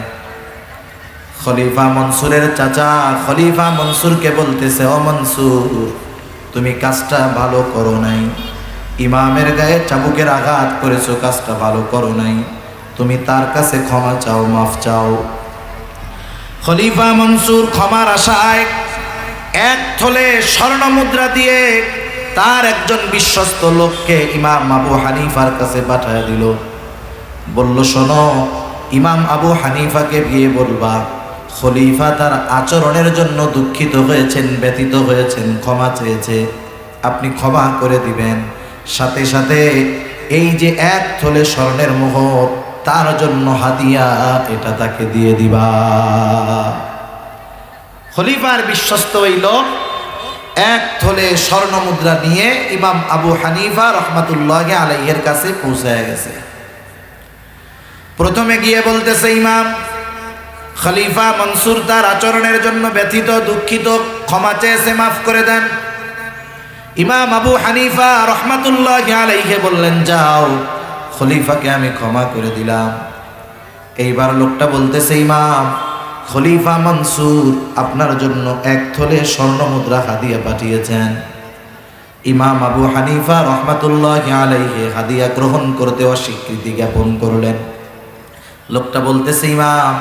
খলিফা মনসুরের চাচা খলিফা মনসুরকে বলতেছে, ও মনসুর, তুমি কাজটা ভালো করো নাই, ইমামের গায়ে চাবুকের আঘাত করেছো, কাজটা ভালো করো নাই, তুমি তার কাছে ক্ষমা চাও, মাফ চাও। খলিফা মনসুর ক্ষমার আশায় এক থলে স্বর্ণ মুদ্রা দিয়ে তার একজন বিশ্বস্ত লোককে ইমাম আবু হানিফার কাছে পাঠিয়ে দিল। বলল, শোনো, ইমাম আবু হানিফাকে গিয়ে বলবা খলিফা তার আচরণের জন্য দুঃখিত হয়েছেন, ব্যথিত হয়েছেন, ক্ষমা চেয়েছে, আপনি ক্ষমা করে দিবেন। সাথে সাথে এই যে এক থলে স্বর্ণের মোহর, তার জন্য হাদিয়া, এটা তাকে দিয়ে দিবা। খলিফার বিশ্বস্ত ওই লোক এক থলে স্বর্ণ মুদ্রা নিয়ে ইমাম আবু হানিফা রহমাতুল্লাহি আলাইহির কাছে পৌঁছায় গেছে। প্রথমে গিয়ে বলতেছে, ইমাম, খলিফা মনসুর তার আচরণের জন্য ব্যথিত, দুঃখিত, ক্ষমা চেয়েছে, মাফ করে দেন। ইমাম আবু হানিফা রহমাতুল্লাহি আলাইহি বললেন, যাও, খলিফাকে আমি ক্ষমা করে দিলাম। এইবার লোকটা বলতেছে, ইমাম, খলিফা মনসুর আপনার জন্য এক থলে স্বর্ণ মুদ্রা হাদিয়া পাঠিয়েছেন। ইমাম আবু হানিফা রহমাতুল্লাহি আলাইহি হাদিয়া গ্রহণ করতে অস্বীকৃতি জ্ঞাপন করলেন। লোকটা বলতেছে, ইমাম,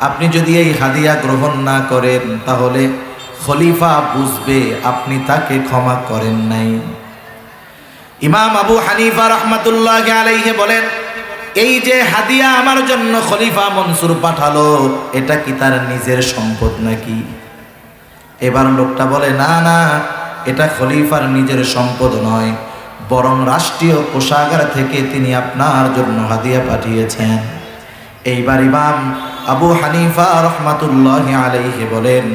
আপনি যদি এই হাদিয়া গ্রহণ না করেন তাহলে খলিফা বুঝবে আপনি তাকে ক্ষমা করেন নাই। ইমাম আবু হানিফা রহমাতুল্লাহি আলাইহি বলেন, এই যে হাদিয়া আমার জন্য খলিফা মনসুর পাঠালো, এটা কি তার নিজের সম্পদ নাকি? এবার লোকটা বলে, না না, এটা খলিফার নিজের সম্পদ নয়, বরং রাষ্ট্রীয় কোষাগার থেকে তিনি আপনার জন্য হাদিয়া পাঠিয়েছেন। এইবার ইমাম আবু হানিফা রহমাতুল্লাহি আলাইহি বলেন,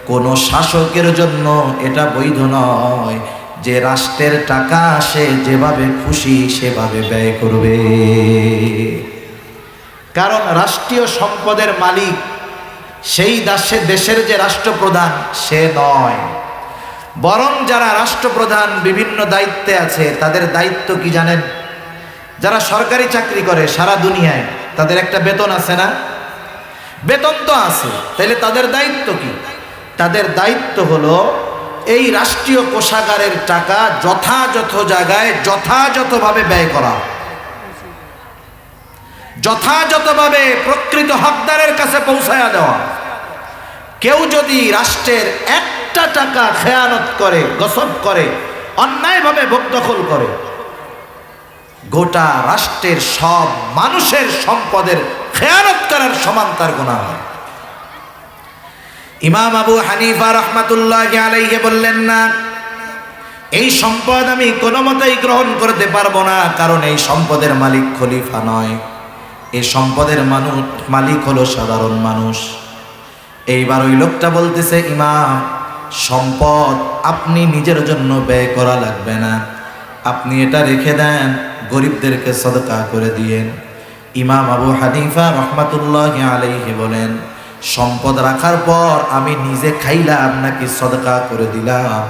কোন শাসকের জন্য এটা বৈধ নয় যে রাষ্ট্রের টাকা সে যেভাবে খুশি সেভাবে ব্যয় করবে। কারণ রাষ্ট্রীয় সম্পদের মালিক সেই দেশের যে রাষ্ট্রপ্রধান সে নয়, বরং যারা রাষ্ট্রপ্রধান বিভিন্ন দায়িত্বে আছে তাদের দায়িত্ব কি জানেন? যারা সরকারি চাকরি করে সারা দুনিয়ায়, তাদের একটা বেতন আছে না? বেতন তো আছে, তাহলে তাদের দায়িত্ব কি? তাদের দায়িত্ব হলো এই রাষ্ট্রীয় কোষাগারের টাকা যথাযথ জায়গায় যথাযথভাবে ব্যয় করা, যথাযথভাবে প্রকৃত হকদারের কাছে পৌঁছায়া দেওয়া। কেউ যদি রাষ্ট্রের একটা টাকা খেয়ানত করে, গসব করে, অন্যায়ভাবে ভোগদখল করে, গোটা রাষ্ট্রের সব মানুষের সম্পদের খেয়ানত করার সমান তার গুনাহ হয়। ইমাম আবু হানিফা রহমাতুল্লাহি আলাইহি বললেন, না, এই সম্পদ আমি কোনো মতেই গ্রহণ করতে পারবো না, কারণ এই সম্পদের মালিক খলিফা নয়, এই সম্পদের মালিক হলো সাধারণ মানুষ। এইবার ওই লোকটা বলতেছে, ইমাম, সম্পদ আপনি নিজের জন্য ব্যয় করা লাগবে না, আপনি এটা রেখে দেন, গরিবদেরকে সদকা করে দিয়েন। ইমাম আবু হানিফা রহমাতুল্লাহি আলাইহি বলেন, সম্পদ রাখার পর আমি নিজে খাইলাম নাকি সদকা করে দিলাম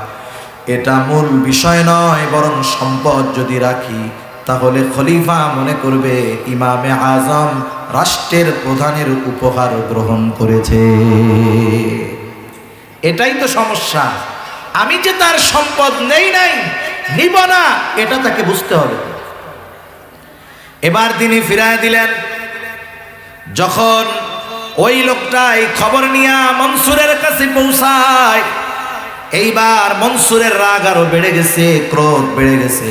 এটা মূল বিষয় নয়, বরং সম্পদ যদি রাখি তাহলে খলিফা মনে করবে ইমামে আজম রাষ্ট্রের প্রধানের উপহার গ্রহণ করেছে। এটাই তো সমস্যা। আমি যে তার সম্পদ নেই নাই, নিব না, এটা তাকে বুঝতে হবে। এবার তিনি ফিরায় দিলেন। যখন ওই লোকটা এই খবর নিয়ে মনসুরের কাছে পৌঁছায়, এইবার মনসুরের রাগ আরো বেড়ে গেছে, ক্রোধ বেড়ে গেছে।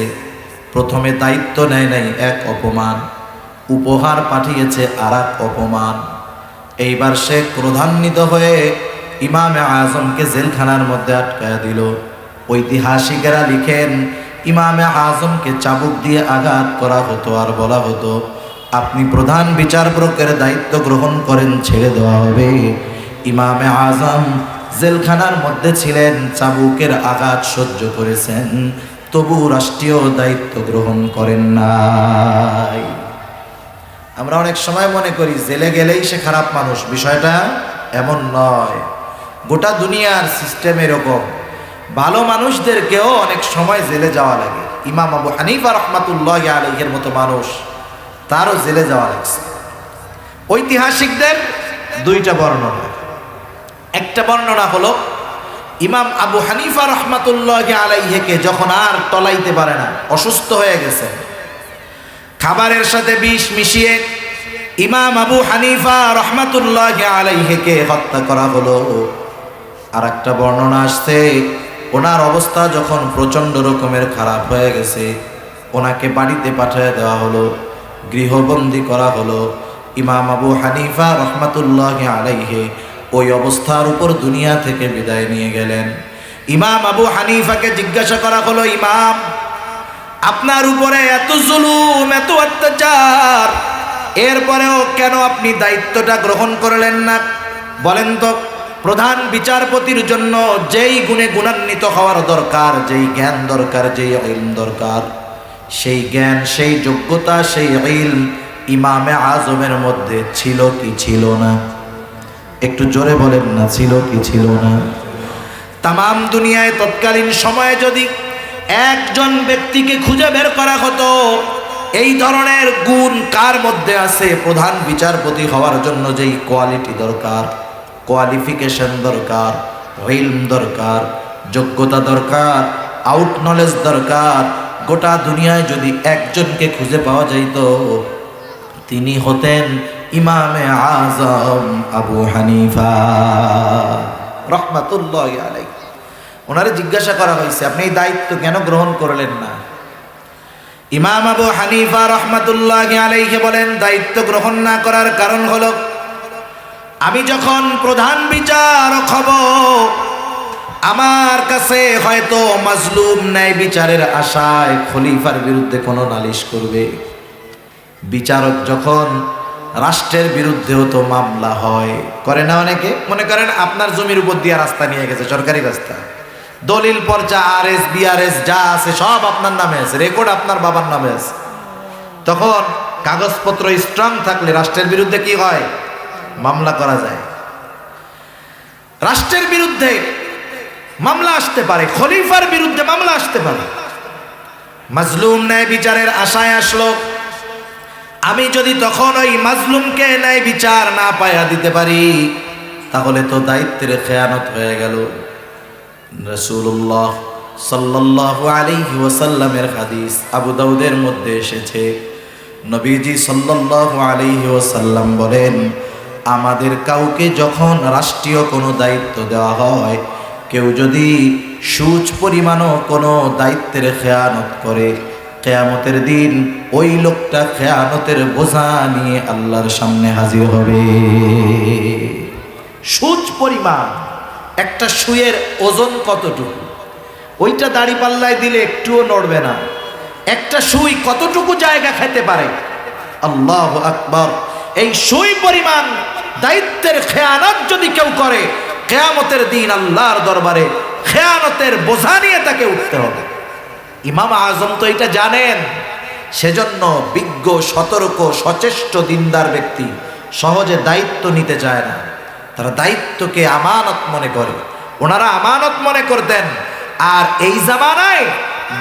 প্রথমে দায়িত্ব নেয় নাই, এক অপমান, উপহার পাঠিয়েছে আর এক অপমান। এইবার সে ক্রোধান্বিত হয়ে ইমামে আজমকে জেলখানার মধ্যে আটকায় দিল। ঐতিহাসিকেরা লিখেন, ইমামে আজমকে চাবুক দিয়ে আঘাত করা হতো আর বলা হতো, আপনি প্রধান বিচারপতির দায়িত্ব গ্রহণ করেন, ছেড়ে দেওয়া হবে। ইমামে আজম জেলখানার মধ্যে ছিলেন, চাবুকের আঘাত সহ্য করেছেন, তবু রাষ্ট্রীয় দায়িত্ব গ্রহণ করেন নাই। আমরা অনেক সময় মনে করি জেলে গেলেই সে খারাপ মানুষ, বিষয়টা এমন নয়। গোটা দুনিয়ার সিস্টেম এরকম, ভালো মানুষদেরকেও অনেক সময় জেলে যাওয়া লাগে। ইমাম আবু হানিফা রহমাতুল্লাহি আলাইহির মতো মানুষ, তারও জেলে যাওয়া লাগছে। ঐতিহাসিকদের দুইটা বর্ণনা। একটা বর্ণনা হলো ইমাম আবু হানিফা রহমাতুল্লাহি আলাইহিকে যখন আর টলাইতে পারে না, অসুস্থ হয়ে গেছে, খাবারের সাথে বিষ মিশিয়ে ইমাম আবু হানিফা রহমাতুল্লাহি আলাইহিকে হত্যা করা হলো। আর একটা বর্ণনা আসছে ওনার অবস্থা যখন প্রচণ্ড রকমের খারাপ হয়ে গেছে, ওনাকে বাড়িতে পাঠিয়ে দেওয়া হলো, গৃহবন্দী করা হলো। ইমাম আবু হানিফা রহমাতুল্লাহি আলাইহি ওই অবস্থার উপর দুনিয়া থেকে বিদায় নিয়ে গেলেন। ইমাম আবু হানিফাকে জিজ্ঞাসা করা হলো, ইমাম, আপনার উপরে এত জুলুম, এত অত্যাচার, এরপরেও কেন আপনি দায়িত্বটা গ্রহণ করলেন না? বলেন তো, প্রধান বিচারপতির জন্য যেই গুণে গুণান্বিত হওয়ার দরকার, যেই জ্ঞান দরকার, যেই ইলম দরকার, সেই জ্ঞান, সেই যোগ্যতা, সেই ইলম ইমামে আজমের মধ্যে ছিল কি ছিল না? একটু জোরে বলেন না, ছিল কি ছিল না? তাম দুনিয়ায় তৎকালীন সময়ে যদি একজন ব্যক্তিকে খুঁজে বের করা হতো এই ধরনের গুণ কার মধ্যে আছে, প্রধান বিচারপতি হওয়ার জন্য যেই কোয়ালিটি দরকার, কোয়ালিফিকেশন দরকার, ইলম দরকার, যোগ্যতা দরকার, আউট নলেজ দরকার, গোটা দুনিয়ায় যদি একজনকে খুঁজে পাওয়া যাইত, তিনি হতেন ইমামে আজম আবু হানিফা রহমাতুল্লাহি আলাইহি। ওনারে জিজ্ঞাসা করা হয়েছে, আপনি এই দায়িত্ব কেন গ্রহণ করলেন না? ইমাম আবু হানিফা রহমাতুল্লাহি আলাইহি বলেন, দায়িত্ব গ্রহণ না করার কারণ হলো, আমি যখন প্রধান বিচারক হব, আমার কাছে হয়তো মাজলুম ন্যায় বিচারের আশায় খলিফার বিরুদ্ধে কোনো নালিশ করবে। বিচারক যখন রাষ্ট্রের বিরুদ্ধেও তো মামলা হয়, করে না অনেকে? মনে করেন আপনার জমির উপর দিয়ে রাস্তা নিয়ে গেছে, সরকারি রাস্তা, দলিল পর্চা আরএস বিআরএস যা আছে সব আপনার নামে আছে, রেকর্ড আপনার বাবার নামে আছে। তখন কাগজপত্র স্ট্রং থাকলে রাষ্ট্রের বিরুদ্ধে কি হয়? মামলা করা যায়। রাষ্ট্রের বিরুদ্ধে মামলা আসতে পারে, খলিফার বিরুদ্ধে মামলা আসতে পারে। মাজলুম ন্যায় বিচারের আশায় আসলো, আমি যদি তখন ওই মাজলুমকে ন্যায় বিচার না পাইয়া দিতে পারি, তাহলে তো দায়িত্বের খেয়ানত হয়ে গেল। রাসূলুল্লাহ সাল্লাল্লাহু আলাইহি ওয়াসাল্লামের হাদিস আবু দাউদের মধ্যে এসেছে, নবীজি সাল্লাল্লাহু আলাইহি ওয়াসাল্লাম বলেন, আমাদের কাউকে যখন রাষ্ট্রীয় কোনো দায়িত্ব দেওয়া হয়, কেউ যদি সুচ পরিমাণও কোনো দায়িত্বের খেয়ানত করে, কিয়ামতের দিন ওই লোকটা খেয়ানতের বোঝা নিয়ে আল্লাহর সামনে হাজির হবে। সুচ পরিমাণ, একটা সুয়ের ওজন কতটুকু, ওইটা দাড়ি পাল্লায় দিলে একটুও নড়বে না। একটা সুই কতটুকু জায়গা খেতে পারে, আল্লাহু আকবার। এই সুই পরিমাণ দায়িত্বের খেয়ানত যদি কেউ করে, কিয়ামতের দিন আল্লাহর দরবারে খেয়ানতের বোঝা নিয়ে তাকে উঠতে হবে। ইমাম আজম তো এটা জানেন, সেজন্য বিজ্ঞ, সতর্ক, সচেষ্ট দিনদার ব্যক্তি সহজে দায়িত্ব নিতে চায় না। তারা দায়িত্বকে আমানত মনে করে, ওনারা আমানত মনে করতেন। আর এই জামানায়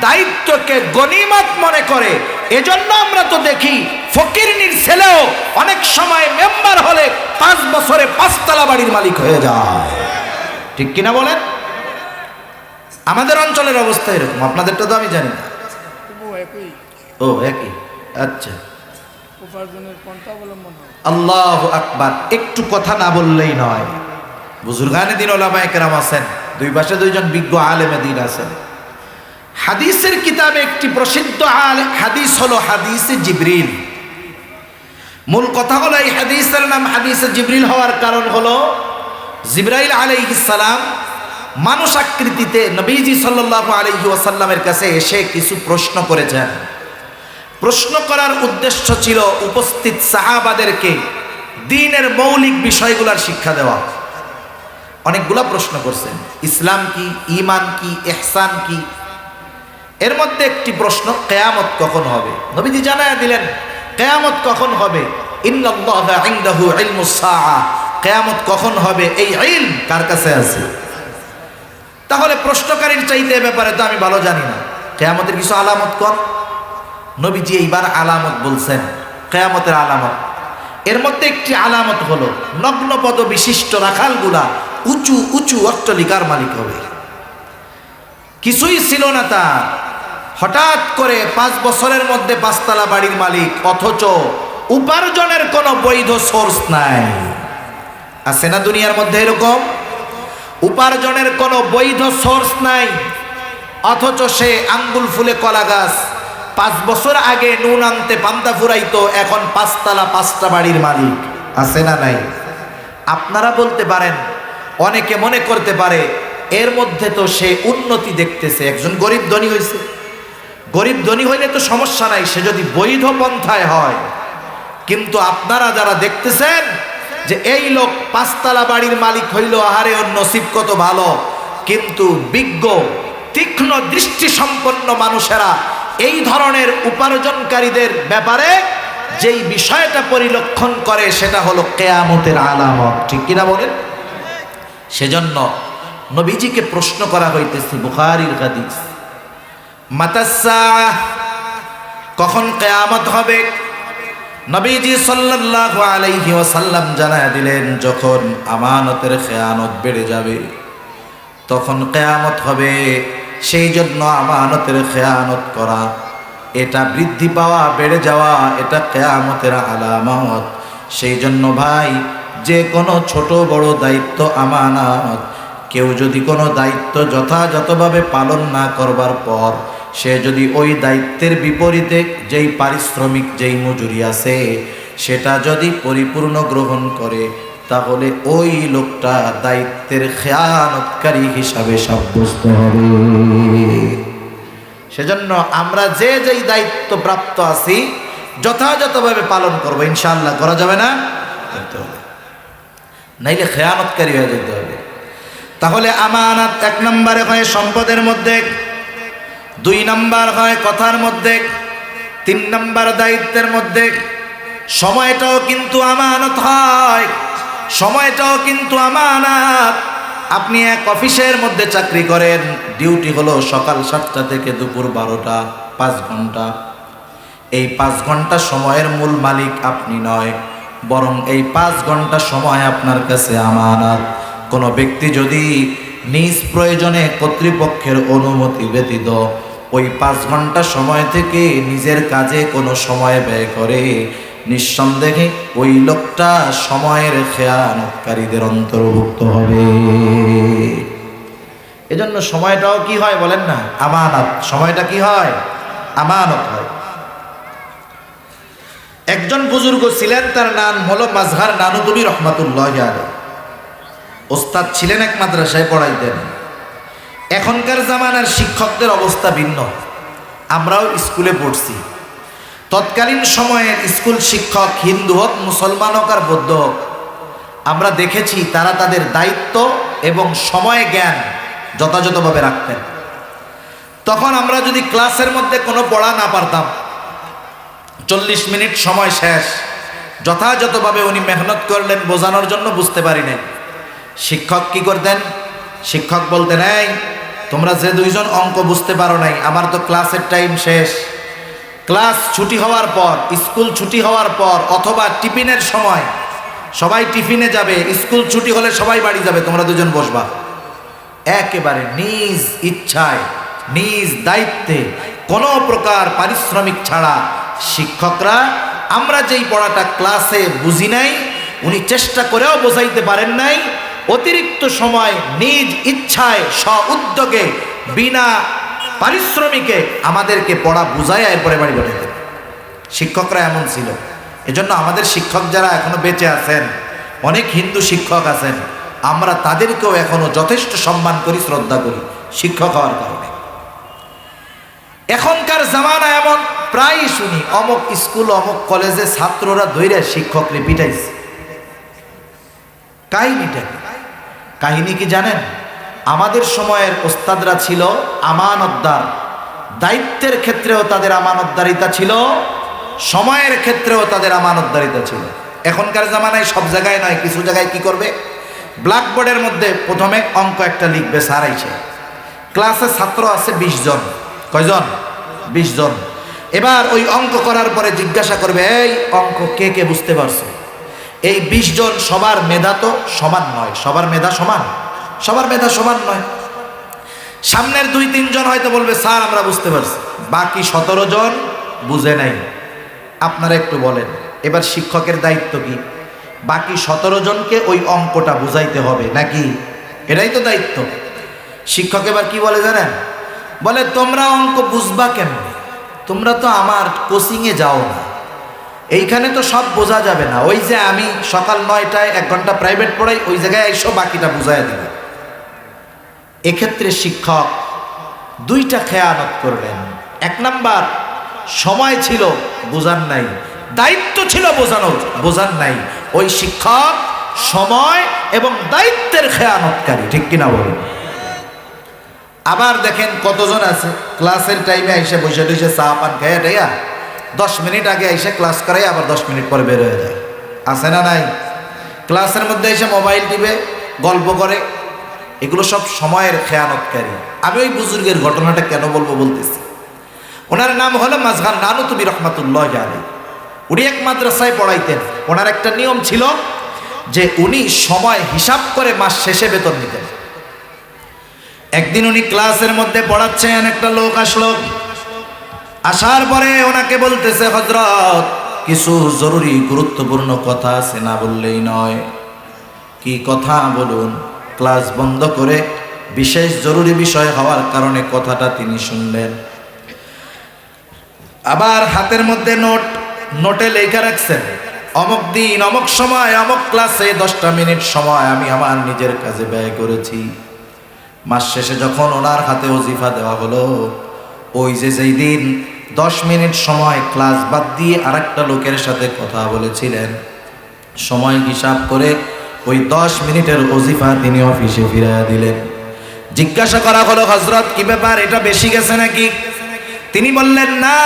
দায়িত্বকে গনিমত মনে করে। এজন্য আমরা তো দেখি ফকিরনির ছেলেও অনেক সময় মেম্বার হলে 5 বছরে 5 তলা বাড়ির মালিক হয়ে যায়, ঠিক কিনা বলেন? আমাদের অঞ্চলের অবস্থা এরকম, আপনাদেরটা তো আমি জানি না। ও একই, আচ্ছা, আল্লাহু আকবার। একটু কথা না বললেই নয়। বুজুর্গানে দিন ওলামায়ে কেরাম আছেন, দুই পাশে দুইজন বিজ্ঞ আলেমে দিন আছেন। হাদিসের কিতাবে একটি প্রসিদ্ধ হাদিস হলো হাদিসে জিবরিল। মূল কথা হলো এই হাদিসের নাম হাদিসে জিবরিল হওয়ার কারণ হলো, জিবরাইল আলাইহিস সালাম মানুষ আকৃতিতে নবীজি সাল্লাল্লাহু আলাইহি ওয়াসাল্লামের কাছে এসে কিছু প্রশ্ন করেছেন। প্রশ্ন করার উদ্দেশ্য ছিল উপস্থিত সাহাবাদেরকে দ্বীনের মৌলিক বিষয়গুলোর শিক্ষা দেওয়া। অনেকগুলা প্রশ্ন করছেন, ইসলাম কি, ঈমান কি, ইহসান কি। এর মধ্যে একটি প্রশ্ন, কিয়ামত কখন হবে। নবীজি জানায়া দিলেন কিয়ামত কখন হবে। ইন্নাল্লাহা ইনদাহু ইলমুস সাআ, কিয়ামত কখন হবে এই ইলম কার কাছে আছে? তাহলে প্রশ্নকারীর চাইতে এ ব্যাপারে তো আমি ভালো জানি না। কিয়ামতের কিছু আলামত কোন? নবীজি এইবার আলামত বলছেন, কিয়ামতের আলামত। এর মধ্যে একটি আলামত হলো নগ্নপদ বিশিষ্ট রাখালগুলা উঁচু উঁচু অট্টালিকার মালিক হবে। কিছুই ছিল না তার, হঠাৎ করে 5 বছরের মধ্যে 5 তলা বাড়ির মালিক, অথচ উপার্জনের কোনো বৈধ সোর্স নাই। আছে না দুনিয়ার মধ্যে এরকম? উপার্জনের কোনো বৈধ সোর্স নাই, অথচ সে আঙ্গুল ফুলে কলা গাছ। 5 বছর আগে নুন আনতে পান্তা ফুরাইতো, এখন 5 তলা 5টা বাড়ির মালিক। আছে না নাই? আপনারা বলতে পারেন, অনেকে মনে করতে পারে এর মধ্যে তো সে উন্নতি দেখতেছে, একজন গরিব ধনী হয়েছে। গরিব ধনী হইলে তো সমস্যা নাই, সে যদি বৈধ পন্থায় হয়। কিন্তু আপনারা যারা দেখতেছেন যে এই লোক 5 তলা বাড়ির মালিক হইল, আহারে ওর নসিব কত ভালো, কিন্তু বিজ্ঞ তীক্ষ্ণ দৃষ্টি সম্পন্ন মানুষেরা এই ধরনের উপার্জনকারীদের ব্যাপারে যেই বিষয়টা পরিলক্ষণ করে সেটা হলো কিয়ামতের আলামত। ঠিক কিনা বলেন? সেজন্য নবীজিকে প্রশ্ন করা হইতেছে, বুখারীর হাদিস, মাতাস-সাআহ, কখন কিয়ামত হবে? নবীজি সাল্লাল্লাহু আলাইহি ওয়াসাল্লাম জানায় দিলেন, যখন আমানতের খেয়ানত বেড়ে যাবে তখন কিয়ামত হবে। সেই জন্য আমানতের খেয়ানত করা, এটা বৃদ্ধি পাওয়া, বেড়ে যাওয়া, এটা কিয়ামতের আলামত। সেই জন্য ভাই, যে কোনো ছোট বড় দায়িত্ব আমানত, কেউ যদি কোনো দায়িত্ব যথাযথভাবে পালন না করবার পর সে যদি ওই দায়িত্বের বিপরীতে যেই পারিশ্রমিক, যেই মজুরি আছে সেটা যদি পরিপূর্ণ গ্রহণ করে, তাহলে ওই লোকটা দায়িত্বের খেয়ানতকারী হিসাবে সাব্যস্ত হবে। সেজন্য আমরা যে যেই দায়িত্ব প্রাপ্ত আছি যথাযথভাবে পালন করবো, ইনশাআল্লাহ। করা যাবে না? করতে হবে, নাইলে খেয়ানতকারী হয়ে যেতে হবে। তাহলে আমানত 1 নম্বরে হয় সম্পদের মধ্যে, 2 নম্বর হয় কথার মধ্যে, 3 নম্বর দায়িত্বের মধ্যে। সময়টাও কিন্তু আমানত হয়, সময়টাও কিন্তু আমানত। আপনি এক অফিসের মধ্যে চাকরি করেন, ডিউটি হলো সকাল 7টা থেকে দুপুর 12টা, 5 ঘন্টা। এই 5 ঘন্টা সময়ের মূল মালিক আপনি নয়, বরং এই 5 ঘন্টা সময় আপনার কাছে আমানত। কোনো ব্যক্তি যদি নিজ প্রয়োজনে কর্তৃপক্ষের অনুমতি ব্যতীত ওই 5 ঘন্টা সময় থেকে নিজের কাজে কোনো সময় ব্যয় করে, নিঃসন্দেহে ওই লোকটা সময়ের খেয়ানতকারীদের অন্তর্ভুক্ত হবে। এজন্য সময়টাও কি হয় বলেন না? আমানত। সময়টা কি হয়? আমানত হয়। একজন বুজুর্গ ছিলেন, তার নাম হলো মাজহার নানুতুবি রহমাতুল্লাহি আলাইহি। ওস্তাদ ছিলেন, এক মাদ্রাসায় পড়াইতেন। এখনকার জামানার শিক্ষকদের অবস্থা ভিন্ন। আমরাও স্কুলে পড়ছি। তৎকালীন সময়ের স্কুল শিক্ষক হিন্দু হোক, মুসলমান হোক আর বৌদ্ধ হোক, আমরা দেখেছি তারা তাদের দায়িত্ব এবং সময় জ্ঞান যথাযথভাবে রাখতেন। তখন আমরা যদি ক্লাসের মধ্যে কোনো পড়া না পারতাম, 40 মিনিট সময় শেষ, যথাযথভাবে উনি মেহনত করলেন বোঝানোর জন্য, বুঝতে পারি নাই। শিক্ষক কি করতেন? শিক্ষক বলতেন, এই তোমরা যে 2 জন অঙ্ক বুঝতে পারো নাই, আমার তো ক্লাসের টাইম শেষ। ক্লাস ছুটি হওয়ার পর, স্কুল ছুটি হওয়ার পর, অথবা টিফিনের সময় সবাই টিফিনে যাবে, স্কুল ছুটি হলে সবাই বাড়ি যাবে, তোমরা 2 জন বসবা। একেবারে নিজ ইচ্ছায়, নিজ দায়িত্বে, কোনো প্রকার পারিশ্রমিক ছাড়া শিক্ষকরা আমরা যেই পড়াটা ক্লাসে বুঝি নাই, উনি চেষ্টা করেও বোঝাইতে পারেন নাই, অতিরিক্ত সময় নিজ ইচ্ছায় স্ব-উদ্যোগে বিনা পারিশ্রমিকে আমাদেরকে পড়া বুঝায় এরপরে বাড়ি পাঠাতেন। শিক্ষকরা এমন ছিল। এজন্য আমাদের শিক্ষক যারা এখনো বেঁচে আছেন, অনেক হিন্দু শিক্ষক আছেন, আমরা তাদেরকেও এখনো যথেষ্ট সম্মান করি, শ্রদ্ধা করি, শিক্ষক হওয়ার কারণে। এখনকার জামানা এমন, প্রায় শুনি অমুক স্কুল, অমুক কলেজে ছাত্ররা ধৈর্য শিক্ষকরে পিটাইছে। কাহিনী কি জানেন? আমাদের সময়ের ওস্তাদরা ছিল আমানতদার, দায়িত্বের ক্ষেত্রেও তাদের আমানতদারিতা ছিল সময়ের ক্ষেত্রেও তাদের আমানতদারিতা ছিল। এখনকার জামানায় সব জায়গায় নয়, কিছু জায়গায় কি করবে, ব্ল্যাকবোর্ডের মধ্যে প্রথমে অঙ্ক একটা লিখবে, স্যার আইছে, ক্লাসে ছাত্র আছে 20 জন, কয়জন, 20 জন। এবার ওই অঙ্ক করার পরে জিজ্ঞাসা করবে, এই অঙ্ক কে কে বুঝতে পারছো? এই 20 জন সবার মেধা তো সমান নয়, সবার মেধা সমান, সবার মেধা সমান নয়। সামনের 2-3 জন হয়তো বলবে স্যার আমরা বুঝতে পারছি, বাকি 17 জন বুঝে নাই। আপনারা একটু বলেন, এবার শিক্ষকের দায়িত্ব কি? বাকি 17 জনকে ওই অঙ্কটা বুঝাইতে হবে নাকি? এটাই তো দায়িত্ব। শিক্ষক এবার কি বলে জানেন? বলে তোমরা অঙ্ক বুঝবা কেমনে? তোমরা তো আমার কোচিংয়ে যাও না, এইখানে তো সব বোঝা যাবে না। ওই যে আমি সকাল 9টায় 1 ঘন্টা প্রাইভেট পড়াই, ওই জায়গায় এসো বাকিটা বুঝাইয়া দিবে। এক্ষেত্রে শিক্ষক 2টা খেয়ানত করলেন। 1 নাম্বার, সময় ছিল বোঝান নাই, দায়িত্ব ছিল বোঝানোর, বোঝান নাই। ওই শিক্ষক সময় এবং দায়িত্বের খেয়ানতকারী, ঠিক কিনা বলুন? আবার দেখেন কতজন আছে ক্লাসের টাইমে এসে বসে বসে চা পান খেয়ে টেয়া 10 মিনিট আগে এসে ক্লাস করাই, আবার 10 মিনিট পরে বের হয়ে যায়, আছে না নাই? ক্লাসের মধ্যে এসে মোবাইল টিপে গল্প করে, এগুলো সব সময়ের খেয়ানতকারী। আমি ওই বুজুর্গের ঘটনাটা কেন বলবো বলতেছি, ওনার নাম হলো মাজহার নানুতুবি রহমাতুল্লাহ আলাইহি। উনি এক মাদ্রাসায় পড়াইতেন। ওনার একটা নিয়ম ছিল যে উনি সময় হিসাব করে মাস শেষে বেতন নিতেন। একদিন উনি ক্লাসের মধ্যে পড়াচ্ছেন, একটা লোক আসলো। আসার পরে ওনাকে বলতেছে, হযরত কিছু জরুরি গুরুত্বপূর্ণ কথা আছে, না বললেই নয়। কি কথা বলুন? ক্লাস বন্ধ করে বিশেষ জরুরি বিষয় হওয়ার কারণে কথাটা তিনি শুনলেন। আবার হাতের মধ্যে নোটে লেখা রাখছেন, অমুক দিন অমুক সময় অমুক ক্লাসে 10টা মিনিট সময় আমি আমার নিজের কাজে ব্যয় করেছি। মাস শেষে যখন ওনার হাতে ওজিফা দেওয়া হলো, ওই যে যেই দিন 10 মিনিট সময় ক্লাস বাদ দিয়ে আরেকটা লোকের সাথে কথা বলেছিলেন, সময় হিসাব করে ওই 10 মিনিটের ওজিফা তিনি অফিসে ফিরিয়ে দিলেন। জিজ্ঞাসা করা হলো, হযরত কি ব্যাপার, এটা বেশি গেছে নাকি? তিনি বললেন, না।